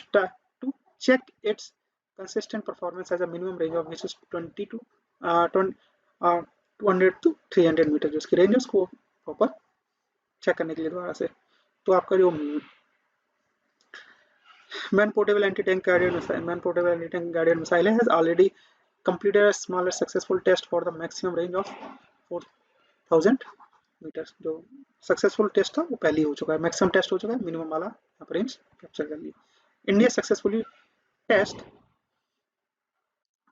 check its consistent performance as a minimum range of which is 200 to 300 metre, जो इसकी रेंज है उसको प्रॉपर चेक करने के लिए दोबारा से। तो आपका जो man portable anti tank guided missile है has already completed a smaller successful test for the maximum range of 4000 metres. जो सक्सेसफुल टेस्ट था वो पहले ही हो चुका है, मैक्सिमम टेस्ट हो चुका है, मिनिमम वाला यहाँ पर रेंज कैप्चर कर लिया। India successfully test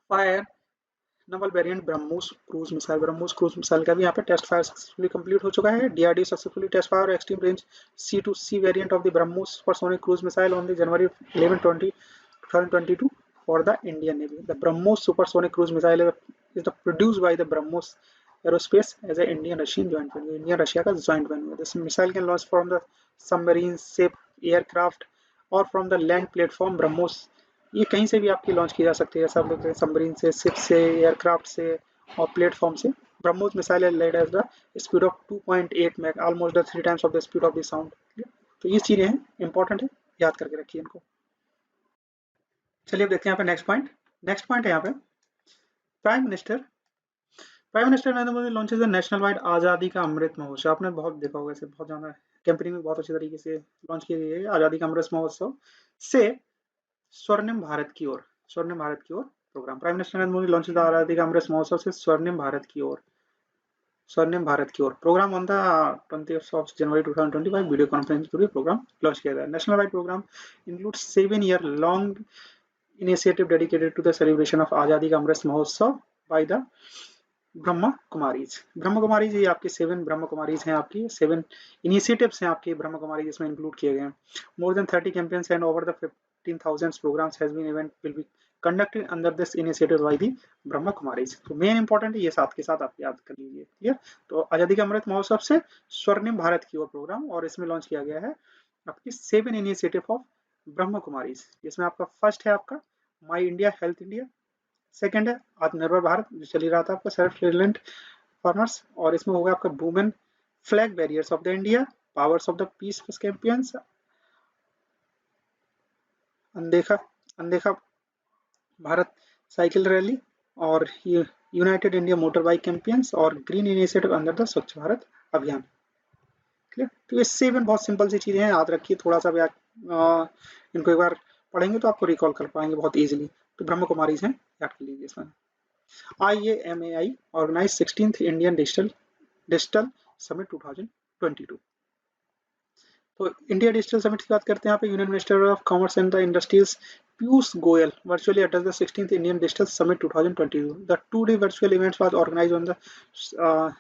fire naval variant BrahMos cruise missile, BrahMos cruise missile का भी यहाँ पे टेस्ट फायर सक्सेसफुली कंप्लीट हो चुका है। DRDO successfully test fire extreme range C2C variant of the BrahMos supersonic cruise missile on the January 11, 2022 for the Indian Navy. The BrahMos supersonic cruise missile is produced by the BrahMos Aerospace as an Indian-Russian joint venture. Indian Russia का joint venture. This missile can launch from the submarine, ship, aircraft or from the land platform BrahMos। ये कहीं से भी आपकी launch की जा सकती है, सब सबमरीन से, शिप से, एयरक्राफ्ट से और प्लेटफॉर्म से। ब्रह्मोस मिसाइल है led as the speed of 2.8 Mach, almost the 3 times of the speed of the sound. तो ये चीजें हैं, इंपॉर्टेंट है, याद करके रखिए इनको। चलिए अब देखते हैं यहाँ पे नेक्स्ट पॉइंट। नेक्स्ट पॉइंट है यहाँ पे prime minister Narendra Modi launches the national wide आज़ादी का अमृत महोत्सव। आपने बहुत देखा होगा, इसे बहुत ज़्यादा कैंपेनिंग में बहुत अच्छे तरीके से लॉन्च की गई है आज़ादी का अमृत महोत्सव से स्वर्णिम भारत की ओर program. Prime minister Narendra Modi launches the आज़ादी का अमृत महोत्सव से स्वर्णिम भारत की ओर program on the 20th of January 2025 video conference through program launch किया गया। National wide program includes 7-year long initiative dedicated to the celebration of आज़ादी का अमृत महोत्सव by the ब्रह्मा कुमारीज। ये आपके 7 ब्रह्मा कुमारीज हैं, आपकी 7 इनिशिएटिव्स हैं आपके ब्रह्मा कुमारीज इसमें इंक्लूड किए गए हैं। More than 30 campaigns and over the 15,000 programmes has been event will be conducted under this initiative by the Brahma Kumaris. तो मेन इंपॉर्टेंट है ये, साथ के साथ आप याद कर लीजिए, क्लियर। तो आज़ादी का अमृत महोत्सव से स्वर्णिम भारत की ओर प्रोग्राम, और इसमें लॉन्च किया गया है आपकी 7 इनिशिएटिव ऑफ ब्रह्मा कुमारीज, जिसमें आपका फर्स्ट है आपका माई इंडिया हेल्थ इंडिया, सेकेंड है आत्मनिर्भर भारत जो चल रहा था आपका सेल्फ रिलायंट फार्मर्स, और इसमें होगा आपका women flag bearers of the India, powers of the peace champions, Andekha Bharat cycle rally, और united India motor bike champions, और green initiative under the Swachh Bharat अभियान, क्लियर। तो ये 7 बहुत सिंपल सी चीजें हैं, याद रखिए। थोड़ा सा भी इनको एक बार पढ़ेंगे तो आपको रिकॉल कर पाएंगे बहुत इजीली। तो ब्रह्म कुमारीज हैं, याद कर लीजिए इसमें। IAMAI organise 16th Indian digital summit 2022। 2022। तो इंडिया डिजिटल समिट की बात करते हैं यहाँ पे। Union minister of commerce and the industries Piyush Goyal virtually addressed the 16th Indian Digital Summit 2022. The two-day virtual event was organized on the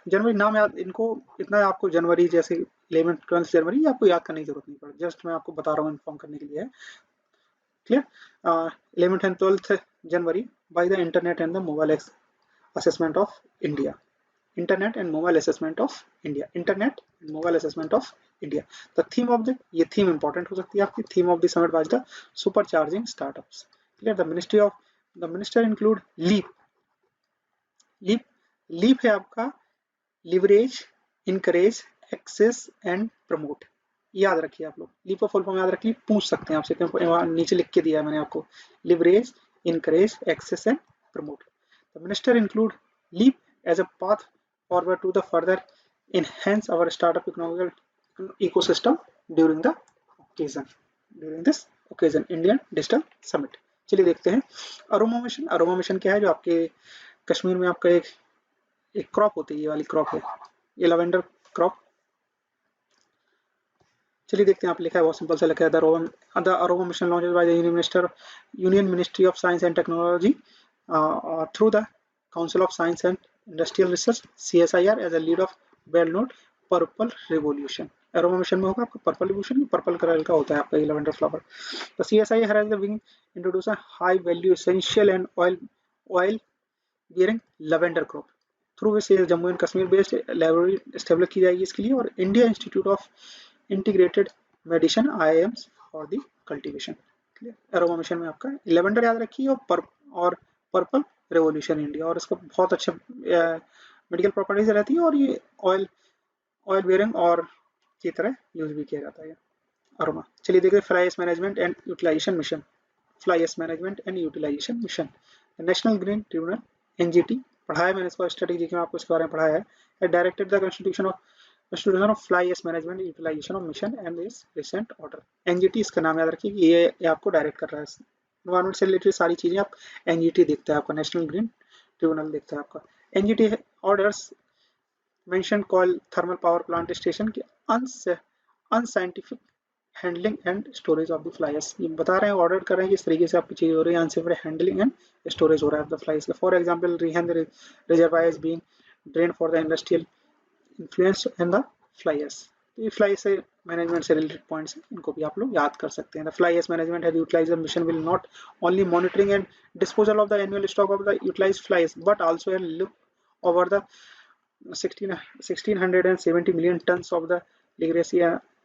जनवरी, नाम याद इनको इतना आपको जनवरी जैसे 11 12 जनवरी आपको याद करने की जरूरत नहीं पड़ती, जस्ट मैं आपको बता रहा हूँ इन्फॉर्म करने के लिए है, clear. 11th and 12th January by the Internet and the Mobile Assessment of India. Internet and mobile assessment of India, internet and mobile assessment of India. The theme of the, ये theme important हो सकती है आपकी, theme of the summit was the super charging startups, clear. The minister include leap, leap leap है आपका leverage, encourage, access and promote, याद रखिए आप लोग, लीप का फुल फॉर्म याद रखिए, पूछ सकते हैं आपसे, नीचे लिख के दिया है मैंने आपको, leverage, encourage, access and promote. The minister include leap as a path forward to the further enhance our startup economic ecosystem during this occasion Indian Digital Summit। चलिए देखते हैं अरोमा मिशन। अरोमा मिशन क्या है, जो आपके कश्मीर में आपका एक क्रॉप होती है, ये वाली क्रॉप है, ये लवेंडर क्रॉप। चलिए देखते हैं, आप लिखा है बहुत सिंपल सा लिखा है, the aroma mission launch by the union ministry of science and technology through the Council of Science and Industrial Research CSIR as a lead of well-known Purple Revolution। Aroma mission में होगा आपका purple revolution, purple colour का होता है आपका lavender flower. तो CSIR has the wing introduce a high value essential and oil bearing lavender crop through which Jammu and Kashmir based library establish की जाएगी इसके लिए, और India institute of integrated medicine IIMs for the cultivation. Aroma mission में आपका lavender याद रखिए और पर्पल रेवोल्यूशन इंडिया, और इसका बहुत अच्छा मेडिकल प्रॉपर्टीज रहती है, और ये ऑयल बेयरिंग और की तरह यूज भी किया जाता है अरोमा। चलिए देखते हैं fly ash management and utilisation mission. Fly ash management and utilisation mission, national green tribunal NGT पढ़ा है मैंने इसको, स्ट्रेटेजी में आपको इसके बारे में पढ़ाया है। Directed the constitution of fly ash management utilisation of mission and इस रिसेंट ऑर्डर। NGT इसका नाम याद रखिए, ये आपको डायरेक्ट कर रहा है, एनवायरमेंट से रिलेटेड सारी चीजें आप NGT देखता है आपका, नेशनल ग्रीन ट्रिब्यूनल देखता है आपका। NGT orders mention call thermal power plant station की unscientific handling and storage of the fly ash, ये बता रहे हैं, ऑर्डर कर रहे हैं कि इस तरीके से आपकी चीज हो रही है, अनसेफ हैंडलिंग एंड स्टोरेज हो रहा है the fly ash. For example Rihand reservoir is being drain for the industrial influence in the fly ash. ये फ्लाई से मैनेजमेंट से रिलेटेड पॉइंट्स हैं, इनको भी आप लोग याद कर सकते हैं। The fly ash management has utilized the mission will not only monitoring and disposal of the annual stock of the utilized fly ash but also a look over the 1670 million tons of the legacy,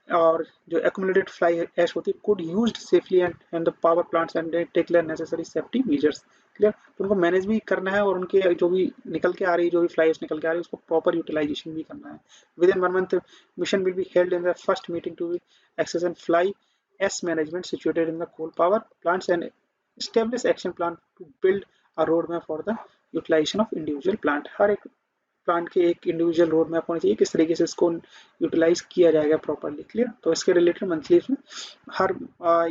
और जो accumulated fly ash होती है could used safely and the power plants and take necessary safety measures, clear. तो उनको manage भी करना है, और उनके जो भी निकल के आ रही, जो भी फ्लाई एश निकल के आ रही है, उसको प्रॉपर यूटिलाइजेशन भी करना है। Within 1 month mission will be held in the first meeting to access and fly ash management situated in the coal power plants and establish action plan to build a road map for the utilization of individual plant. हर एक plant के एक individual road map होनी चाहिए, किस तरीके से इसको यूटिलाइज किया जाएगा प्रॉपरली, क्लियर। तो इसके रिलेटेड मंथली इसमें हर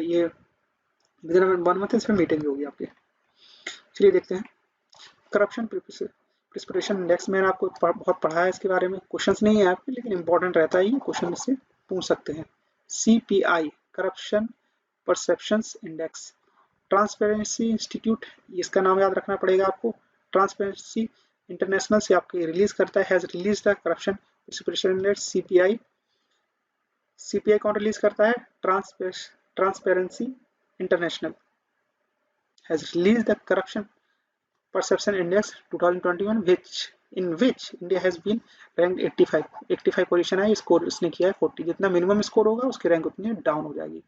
ये विद इन 1 month इसमें मीटिंग होगी आपकी। चलिए देखते हैं करप्शन प्रिस्क्रिप्शन इंडेक्स, मैंने आपको बहुत पढ़ा है इसके बारे में, क्वेश्चंस नहीं है आपके, लेकिन इंपॉर्टेंट रहता है, ये क्वेश्चन इससे पूछ सकते हैं। CPI corruption perceptions index, transparency institute, इसका नाम याद रखना पड़ेगा आपको, ट्रांसपेरेंसी इंटरनेशनल से आपके रिलीज करता है, has release the corruption perception index CPI। CPI कौन रिलीज करता है, transparency international has released the corruption perception index 2021 in which India has been ranked 85 position है, स्कोर इसने किया है 40, जितना मिनिमम स्कोर होगा उसकी रैंक उतनी डाउन हो जाएगी।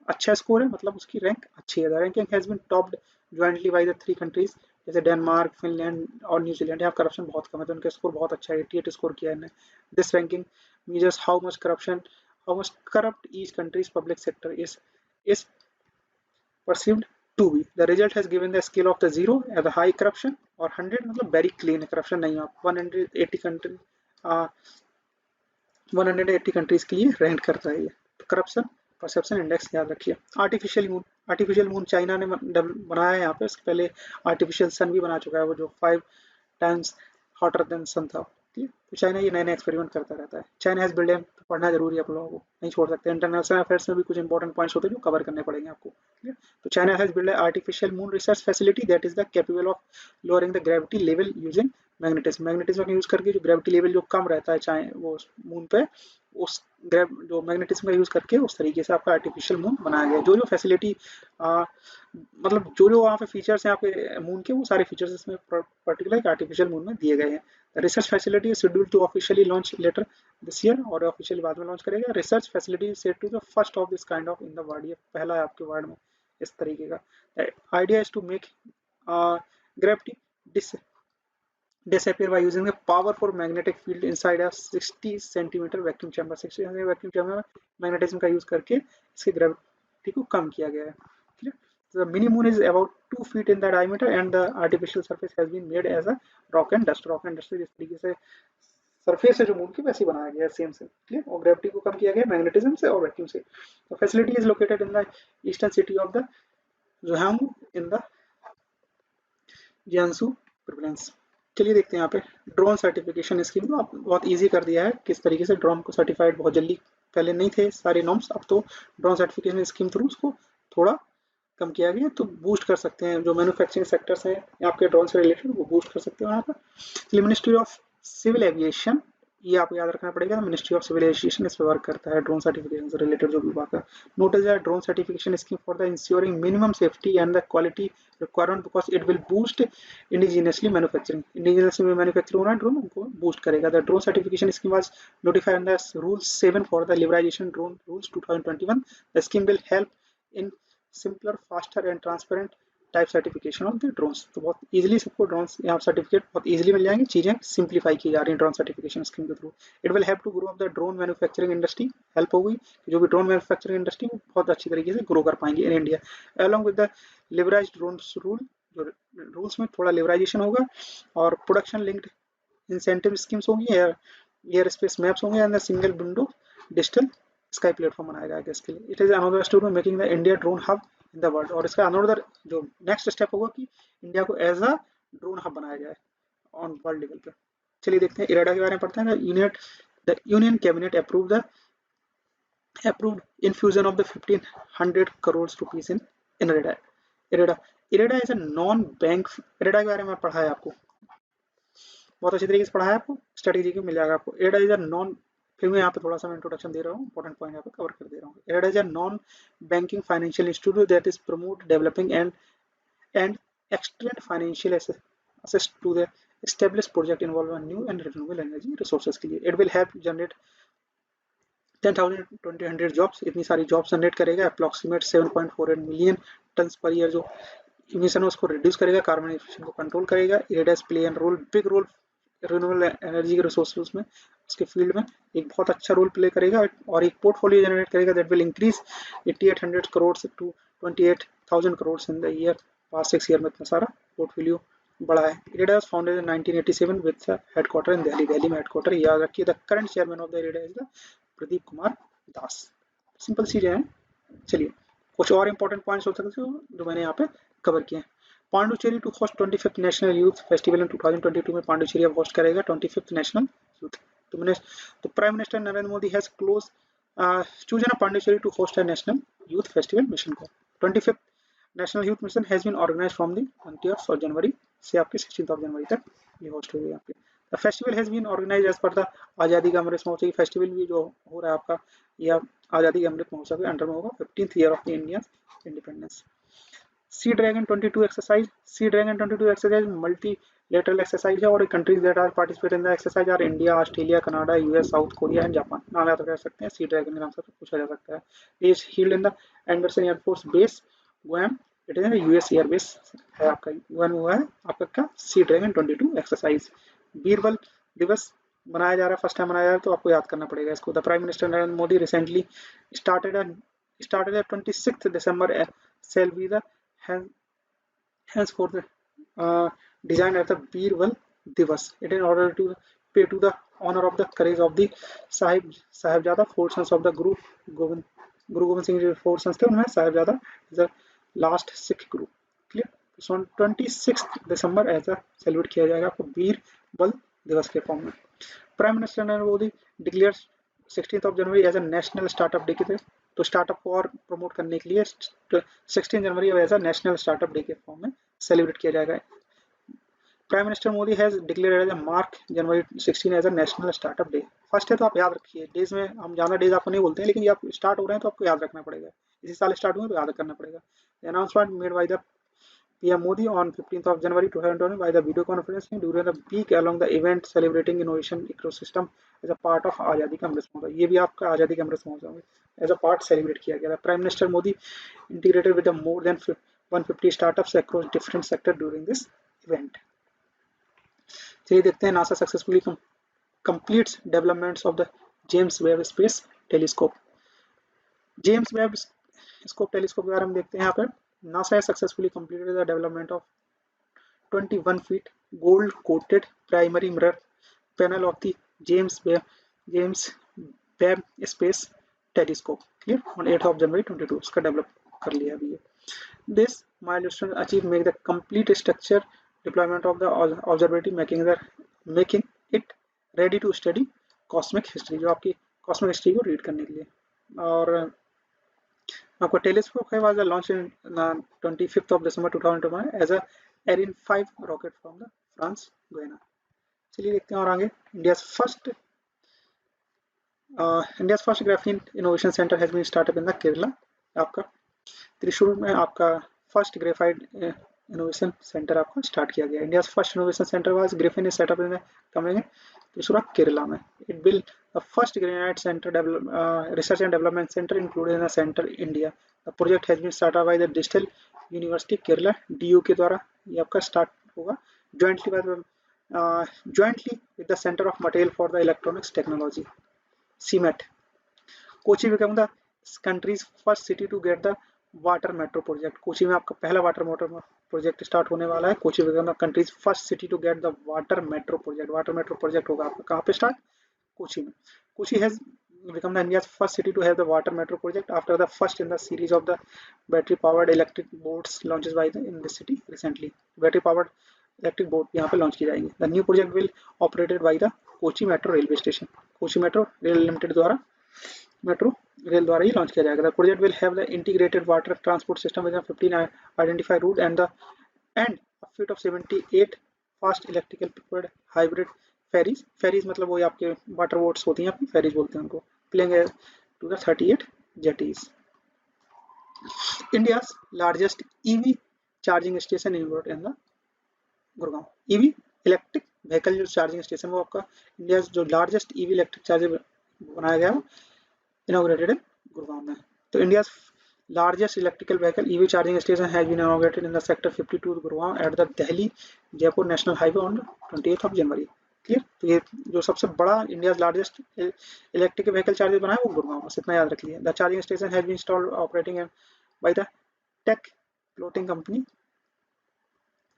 अच्छा स्कोर है मतलब उसकी रैंक अच्छी है। Ranking has been topped jointly by the 3 countries जैसे डेनमार्क, फिनलैंड और न्यूजीलैंड। यहाँ करप्शन बहुत कम है तो उनका स्कोर बहुत अच्छा है, 88 स्कोर किया है इन्हें। This ranking measures how much corrupt each country's public sector is perceived to be. The result has given the scale of the 0 as the high corruption और 100 मतलब very clean है, corruption नहीं है। 180 कंट्रीज के लिए रैंक करता है ये। तो करप्शन परसेप्शन इंडेक्स याद रखिए। आर्टिफिशियल मून चाइना ने बनाया है यहाँ पे, इसके पहले आर्टिफिशियल सन भी बना चुका है, वो जो 5 times हॉटर देन सन था। तो चाइना ये नए एक्सपेरिमेंट करता रहता है। चाइना हैज बिल्ड पढ़ना जरूरी है आप लोगों को, नहीं छोड़ सकते। इंटरनेशनल अफेयर्स में भी कुछ इंपॉर्टेंट पॉइंट्स होते हैं जो कवर करने पड़ेंगे आपको। क्लियर। तो China has build artificial moon research facility that is the capable of lowering the gravity level using magnetism. Magnetism का यूज करके जो ग्रेविटी लेवल जो कम रहता है चाहे वो मून पे, उस जो मैग्नेटिज्म का यूज करके उस तरीके से आपका आर्टिफिशियल मून बनाया गया। जो जो फैसिलिटी मतलब जो जो वहाँ पे फीचर्स हैं आपके मून के, वो सारे फीचर्स इसमें पर्टिकुलर आर्टिफिशियल मून में दिए गए हैं। Research facility is scheduled to officially launch later this year, और ऑफिशियली बाद में लॉन्च करेगा। Research facility is said to the first of this kind of in the world, ये पहला है आपके वर्ल्ड में इस तरीके का। Idea is to make gravity disappear by using a powerful magnetic field inside a 60 centimeter vacuum chamber। 60 centimeter vacuum chamber में magnetism का यूज करके इसकी ग्रेविटी को कम किया गया है। The mini moon is about 2 feet in the diameter and the artificial surface has been made as a rock and dust। rock and dust जिस तरीके से सरफेस है जो मून की वैसी बनाया गया है सेम से। क्लियर। और ग्रेविटी को कम किया गया मैग्नेटिज्म से और वैक्यूम से। तो facility is located in the eastern city of the जोहांग इन द जियांसू प्रोविंस। चलिए देखते हैं यहाँ पे ड्रोन सर्टिफिकेशन स्कीम को आप बहुत इजी कर दिया है किस तरीके से ड्रोन को सर्टिफाइड बहुत जल्दी, पहले नहीं थे सारे नॉर्म्स, अब तो ड्रोन सर्टिफिकेशन स्कीम थ्रू उसको थोड़ा कम किया गया, तो बूस्ट कर सकते हैं जो मैन्युफैक्चरिंग सेक्टर्स हैं आपके ड्रोन से रिलेटेड, वो बूस्ट कर सकते हैं वहाँ पर। मिनिस्ट्री ऑफ सिविल एविएशन, ये आपको याद रखना पड़ेगा, मिनिस्ट्री ऑफ सिविल एविएशन इस पर वर्क करता है ड्रोन सर्टिफिकेशन से रिलेटेड जो विभाग है। Notice the drone certification scheme for the ensuring minimum safety and the quality requirement because it will boost indigenously manufacturing. Indigenously manufacture होना ड्रोन उनको बूस्ट करेगा। The drone certification scheme was notified in the rule 7 for the liberalisation drone rules 2021। The scheme will help in simpler, faster and transparent type certification of the drones. तो बहुत easily सबको drones यहाँ certificate बहुत easily मिल जाएंगे, चीजें simplify की जा रही हैं ड्रोन सर्टिफिकेशन स्कीम के through. It will help to grow up the drone manufacturing industry. Help होगी जो भी ड्रोन मैन्युफैक्चरिंग इंडस्ट्री वो बहुत अच्छी तरीके से ग्रो कर पाएंगे in India. Along with the liberalise drone rule, जो रूल्स में थोड़ा लिबराइजेशन होगा और प्रोडक्शन लिंक्ड इंसेंटिव स्कीम्स होंगी, एयर स्पेस मैप्स होंगे and single window digital sky platform बनाया जाएगा इसके लिए। It is another step in making the India drone hub in the world. और इसका अनदर जो नेक्स्ट स्टेप होगा कि इंडिया को एज अ ड्रोन हब बनाया जाए ऑन वर्ल्ड लेवल पे। चलिए देखते हैं इराडा के बारे में पढ़ते हैं। The union cabinet approved infusion of the 1500 crores rupees in IREDA। IREDA is a non bank। IREDA के बारे में पढ़ा है आपको, बहुत अच्छी तरीके से पढ़ा है आपको, स्ट्रेटेजी में मिल जाएगा आपको। IREDA इज अ नॉन, फिर मैं यहाँ पे थोड़ा सा मैं इंट्रोडक्शन दे रहा हूँ, इंपॉर्टेंट पॉइंट यहाँ पे कवर कर दे रहा हूँ। IREDA is a non banking financial institute that is promote developing and extend financial access to the established project involving new and renewable energy resources के लिए। It will help generate 10,000 2000 jobs, इतनी सारी jobs generate करेगा। Approximate 7.48 million ton per year जो emission है उसको reduce करेगा, carbon emission को कंट्रोल करेगा। IREDA play and role big role renewable energy के रिसोर्सेज में, उसके फील्ड में एक बहुत अच्छा रोल प्ले करेगा और एक पोर्टफोलियो जनरेट करेगा that will increase 8800 crore to 28000 crore in the year. Past 6 year में इतना सारा पोर्टफोलियो बढ़ा है। IREDA was founded in 1987 with headquarter in Delhi। Delhi में हेडक्वार्टर, याद रखिए। The current chairman of the IREDA is the Pradeep Kumar Das. Simple चीजें हैं। चलिए कुछ और इंपॉर्टेंट पॉइंट्स हो सकते हैं जो मैंने यहाँ पे कवर किए हैं। Pondicherry to host 25th national youth festival in 2022 में पांडुचेरी अब होस्ट करेगा 25th नेशनल यूथ। तो prime minister Narendra Modi has close chosen Pondicherry to host a national youth festival mission को। 25th national youth mission has been organised from the 20th of January से आपके 16th of जनवरी तक ये host हो गई आपके। The festival has been organised as per the आज़ादी का अमृत महोत्सव। फेस्टिवल भी जो हो रहा है आपका यह आज़ादी का अमृत महोत्सव के अंडर में होगा, 15th year of the Indian independence. Sea dragon 22 exercise. Sea dragon 22 exercise multilateral exercise है और countries that are participate in the exercise are India, Australia, Canada, US, South Korea and Japan. नाम याद रख सकते हैं, sea dragon के नाम से पूछा जा सकता है। Is heeled in the Anderson air force base Guam. It is US airbase है आपका, गुआम हुआ है आपका सी ड्रैगन 22 एक्सरसाइज। वीरबल दिवस बनाया जा रहा है, फर्स्ट टाइम मनाया जा रहा है, तो आपको याद करना पड़ेगा इसको। The prime minister Narendra Modi recently started 26th December shall be the henceforth designed as the Birbal Divas। It in order to pay to the honor of the courage of the Sahibzada four sons of the Guru Gobind Singh ji four sons थे, उनमें Sahibzada is the last Sikh guru। Clear. so 26th December ऐसा celebrate किया जाएगा आपको वीर बल दिवस के form में। Prime minister Narendra Modi declares 16 January as a national startup day के थे, तो स्टार्टअप को और प्रमोट करने के लिए 16 January as a national startup day के फॉर्म में सेलिब्रेट किया जाएगा। Prime minister Modi has declared as a mark January 16 as a national startup day. First है तो आप याद रखिए, डेज में हम ज़्यादा डेज आपको नहीं बोलते हैं, लेकिन ये आप स्टार्ट हो रहे हैं तो आपको याद रखना पड़ेगा, इसी साल स्टार्ट हुए तो याद करना पड़ेगा। Announcement made by the PM Modi on 15th of January 2020 by the video conferencing during the peak along the event celebrating innovation ecosystem as a part of आज़ादी का अमृत महोत्सव। ये भी आपका आज़ादी का अमृत Mahotsav as a part celebrate किया गया था। Prime minister Modi integrated with more than 150 startups across different sector during this event. चलिए देखते हैं NASA successfully completes developments of the James Webb Space Telescope। James Webb scope telescope के बारे में देखते हैं यहाँ पर। NASA has successfully completed the development of 21 feet gold coated primary mirror panel of the James Webb Space Telescope clear on 8th of January 22। इसका develop कर लिया अभी ये। This milestone achieved make the complete structure deployment of the observatory making it ready to study cosmic history, जो आपकी cosmic history को read करने के लिए। और आपका टेलीस्कोप है was launch in 25th of December 2021 as a Ariane 5 rocket from the France Guiana. चलिए देखते हैं और आगे। India's first graphene innovation centre has been startup in the Kerala. आपका त्रिशूर में आपका फर्स्ट ग्रेफाइड इनोवेशन सेंटर आपका स्टार्ट किया गया। India's first innovation centre was graphene setup in coming Thrissur Kerala में। It will the first granite centre research and development centre included in the centre India. The project has been started by the digital university Kerala DU के द्वारा ये आपका start होगा jointly with the Center of Material for the Electronics Technology CMET। Kochi become the country's first city to get the water metro project. Kochi में आपका पहला water motor project start होने वाला है। Kochi become the countries first city to get the water metro project. Water metro project होगा आपका कहाँ पे स्टार्ट? कोची में। Kochi has become the India's first city to have the water metro project after the first in the series of the battery powered electric boats launches by the in this city recently। battery powered electric boat यहाँ पे launch की जाएंगी। The new project will operated by the Kochi metro railway station. Kochi metro rail limited द्वारा metro rail द्वारा ही launch किया जाएगा। The project will have the integrated water transport system with 15 identified route and a fleet of 78 fast electrical prepared hybrid ferries. Ferries मतलब वो आपके water boats होती हैं, आपकी फेरीज बोलते हैं उनको। Playing to the 38 jetties. India's largest EV charging station in the Gurgaon. EV electric vehicle जो चार्जिंग स्टेशन वो आपका इंडिया जो लार्जेस्ट EV इलेक्ट्रिक चार्जर बनाया गया इनॉग्रेटेड इन गुड़गांव में। तो India largest electrical vehicle EV charging station has been inaugurated in the sector 52 Gurgaon at the Delhi Jaipur national highway on 28th of January। Clear. तो ये जो सबसे बड़ा India largest electric vehicle charger बनाया वो गुड़गांव में, इतना याद रख लिया। The charging station has been installed operating by the tech floating company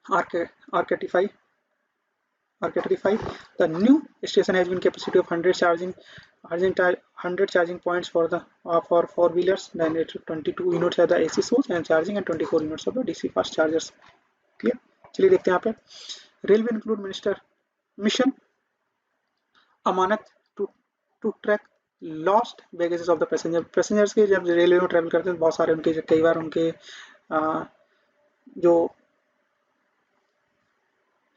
Arcatify। The new station has been capacity of 100 charging points for the for 4-wheelers, then 22 units at the AC source and charging and 24 units of the DC fast chargers। Clear. चलिए देखते हैं यहाँ पे। Railway include mission Amanat to track lost baggages of the passengers के जब railway में travel करते हैं बहुत सारे उनके कई बार उनके जो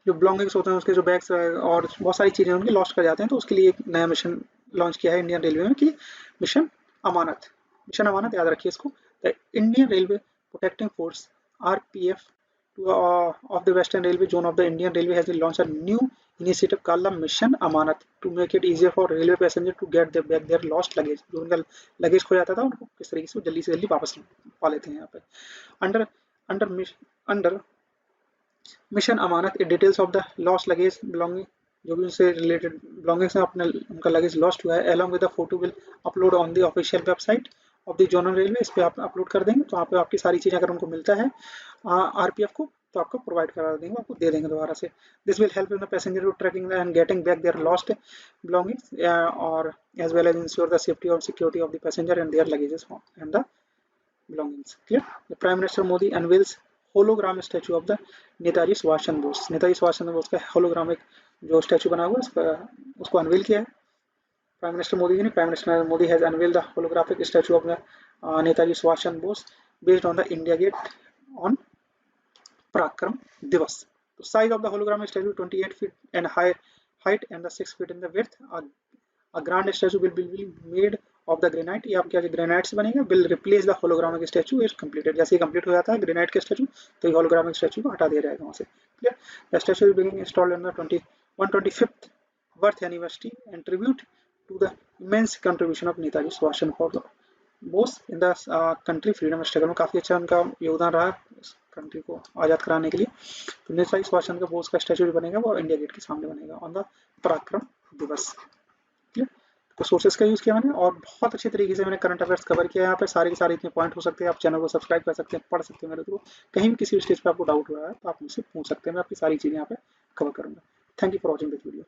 बिलोंगिंग्स होते हैं उसके जो बैग्स और बहुत सारी चीज़ें उनकी लॉस्ट कर जाते हैं, तो उसके लिए एक नया मिशन लॉन्च किया है इंडियन रेलवे में कि मिशन अमानत याद रखिए इसको। The Indian railway protecting force RPF of the Western Railway Zone of the Indian Railway has launched a new initiative called the Mission Amanat to make it easier for railway passengers to get their back their lost luggage। जो उनका luggage खो जाता था उनको किस तरीके से जल्दी वापस पा लेते हैं यहाँ पे। Under mission Amanat it details of the lost luggage belonging जो भी उनसे रिलेटेड बिलोंगिंग्स हैं अपने उनका लगेज लॉस्ट हुआ है along with the photo will upload on the official website of the zonal railway. इस पर आप अपलोड कर देंगे तो वहाँ पे आपकी सारी चीज़ें अगर उनको मिलता है RPF को तो आपको प्रोवाइड करा देंगे, आपको दे देंगे दोबारा से। This will help in the passenger to tracking and getting back their lost belongings और as well as ensure the safety और security of the passenger and their luggages and the belongings. Clear. The prime minister Modi unveils hologram statue of the Netaji Subhash Chandra Bose. Netaji Subhash Chandra Bose का holographic जो statue बना हुआ है उसको unwell किया है प्राइम मिनिस्टर मोदी जी ने, prime minister Modi has unveiled the holographic statue of Netaji Subhash Chandra Bose based on the India get on पराक्रम दिवस. The size of the holographic statue 28 feet and height and the 6 feet in the width. A grand statue will be made of the granite. ये आपके granite से बनेगा. Will replace the holographic statue is completed. जैसे ये complete हो जाता है granite के स्टैचू तो ये holographic statue को हटा दिया जाएगा वहाँ से. Clear? The statue is being installed on the 125th birth anniversary and tribute to the immense contribution of Netaji Subhash Chandra Bose in the country freedom struggle. में काफी अच्छा उनका योगदान रहा कंट्री को आजाद कराने के लिए. तो नेताजी सुभाष चंद्र बोस का स्टैचू जो बनेगा वो इंडिया गेट के सामने बनेगा ऑन द पराक्रम दिवस. तो सोर्सेस का यूज किया मैंने और बहुत अच्छे तरीके से मैंने करंट अफेयर्स कवर किया. यहाँ पे सारे के सारे इतने पॉइंट हो सकते हैं. आप चैनल को सब्सक्राइब कर सकते हैं, पढ़ सकते हैं मेरे थ्रू. कहीं भी किसी स्टेज पे आपको डाउट हो रहा है तो आप मुझसे पूछ सकते हैं. मैं आपकी सारी चीजें यहाँ पे कवर करूंगा. Thank you for watching this video.